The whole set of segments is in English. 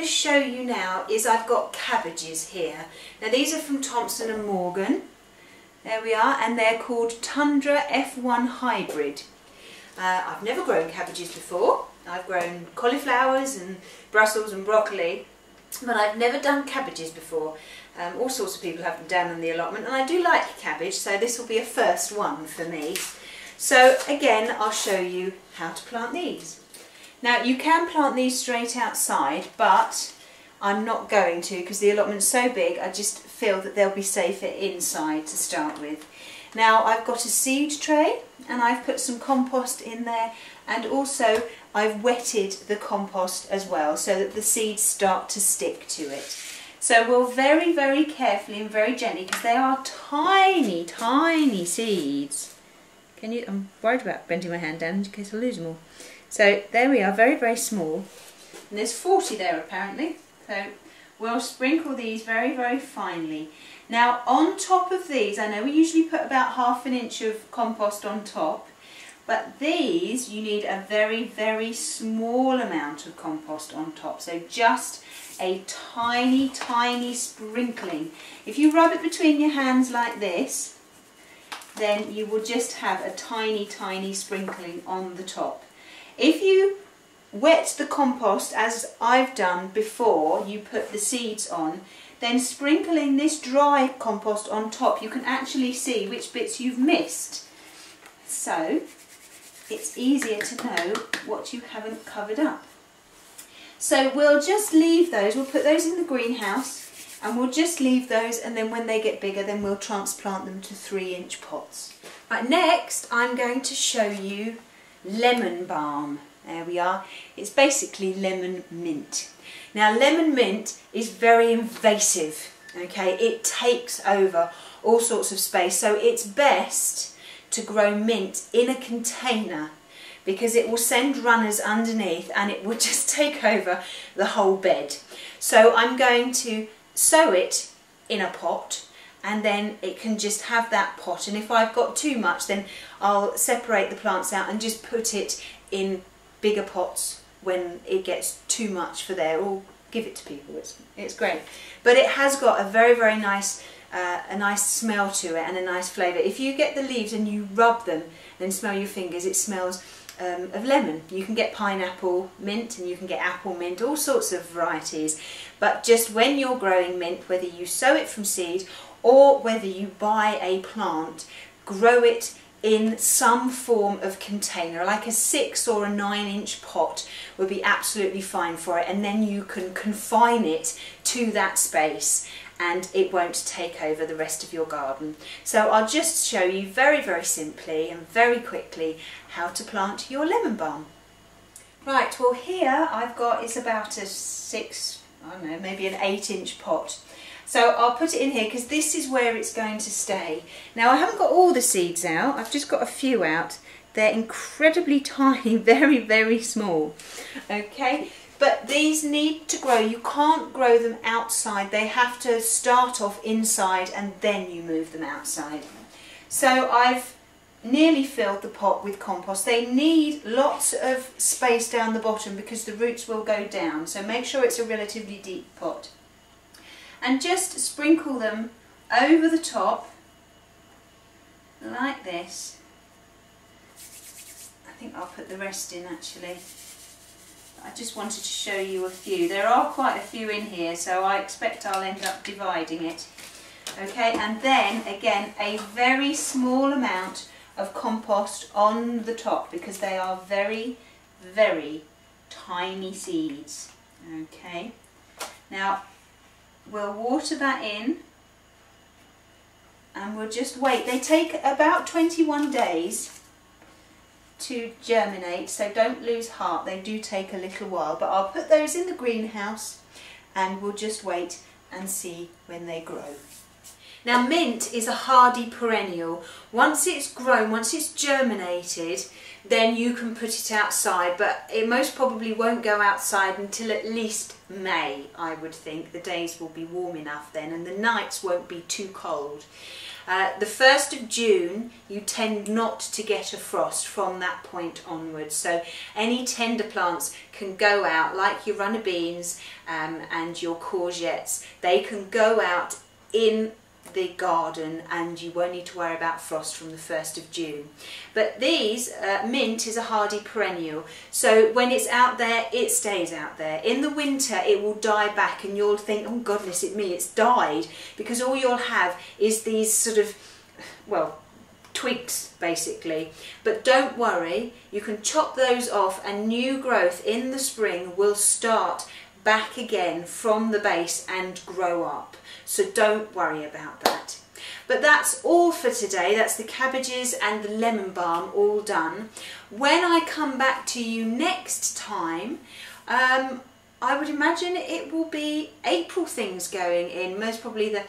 Show you now is I've got cabbages here. Now these are from Thompson and Morgan. There we are, and they're called Tundra F1 Hybrid. I've never grown cabbages before. I've grown cauliflowers and Brussels and broccoli, but I've never done cabbages before. All sorts of people have them down in the allotment, and I do like cabbage, so this will be a first one for me. So again, I'll show you how to plant these. Now you can plant these straight outside, but I'm not going to because the allotment's so big. I just feel that they'll be safer inside to start with. Now I've got a seed tray and I've put some compost in there, and also I've wetted the compost as well so that the seeds start to stick to it. So we'll very, very carefully and very gently, because they are tiny, tiny seeds. I'm worried about bending my hand down in case I lose them all. So there we are, very, very small. And there's 40 there apparently. So we'll sprinkle these very, very finely. Now on top of these, I know we usually put about ½ an inch of compost on top, but these you need a very, very small amount of compost on top. So just a tiny, tiny sprinkling. If you rub it between your hands like this, then you will just have a tiny, tiny sprinkling on the top. If you wet the compost as I've done before you put the seeds on, then sprinkling this dry compost on top, you can actually see which bits you've missed. So it's easier to know what you haven't covered up. So we'll just leave those, we'll put those in the greenhouse, and we'll just leave those, and then when they get bigger then we'll transplant them to 3-inch pots. Right, next I'm going to show you lemon balm. There we are. It's basically lemon mint. Now lemon mint is very invasive, okay? It takes over all sorts of space, so it's best to grow mint in a container, because it will send runners underneath and it will just take over the whole bed. So I'm going to sow it in a pot, and then it can just have that pot, and if I've got too much then I'll separate the plants out and just put it in bigger pots when it gets too much for there, or give it to people. It's great, but it has got a very, very nice smell to it and a nice flavour. If you get the leaves and you rub them and smell your fingers, it smells of lemon. You can get pineapple mint and you can get apple mint, all sorts of varieties, but just when you're growing mint, whether you sow it from seed or whether you buy a plant, grow it in some form of container, like a 6 or a 9-inch pot would be absolutely fine for it, and then you can confine it to that space and it won't take over the rest of your garden. So I'll just show you very, very simply and very quickly how to plant your lemon balm. Right, well here I've got, it's about a 6, I don't know, maybe an 8-inch pot. So I'll put it in here because this is where it's going to stay. Now I haven't got all the seeds out, I've just got a few out. They're incredibly tiny, very, very small. Okay, but these need to grow. You can't grow them outside. They have to start off inside and then you move them outside. So I've nearly filled the pot with compost. They need lots of space down the bottom because the roots will go down. So make sure it's a relatively deep pot. And just sprinkle them over the top like this. I think I'll put the rest in actually. I just wanted to show you a few. There are quite a few in here, so I expect I'll end up dividing it. Okay, and then again a very small amount of compost on the top because they are very, very tiny seeds. Okay, now we'll water that in and we'll just wait. They take about 21 days to germinate, so don't lose heart. They do take a little while, but I'll put those in the greenhouse and we'll just wait and see when they grow. Now mint is a hardy perennial. Once it's grown, once it's germinated, then you can put it outside, but it most probably won't go outside until at least May, I would think. The days will be warm enough then and the nights won't be too cold. The 1st of June you tend not to get a frost from that point onwards, so any tender plants can go out, like your runner beans and your courgettes. They can go out in the garden and you won't need to worry about frost from the 1st of June. But these, mint is a hardy perennial, so when it's out there it stays out there. In the winter it will die back and you'll think, oh goodness me, it's died, because all you'll have is these sort of, well, twigs basically. But don't worry, you can chop those off and new growth in the spring will start back again from the base and grow up. So don't worry about that. But that's all for today. That's the cabbages and the lemon balm all done. When I come back to you next time, I would imagine it will be April things going in, most probably the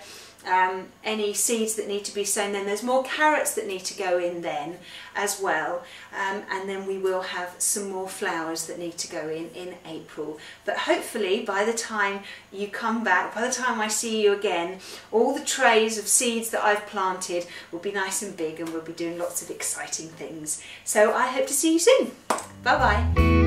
any seeds that need to be sown then. There's more carrots that need to go in then as well, and then we will have some more flowers that need to go in April. But hopefully by the time you come back, by the time I see you again, all the trays of seeds that I've planted will be nice and big and we'll be doing lots of exciting things. So I hope to see you soon. Bye bye.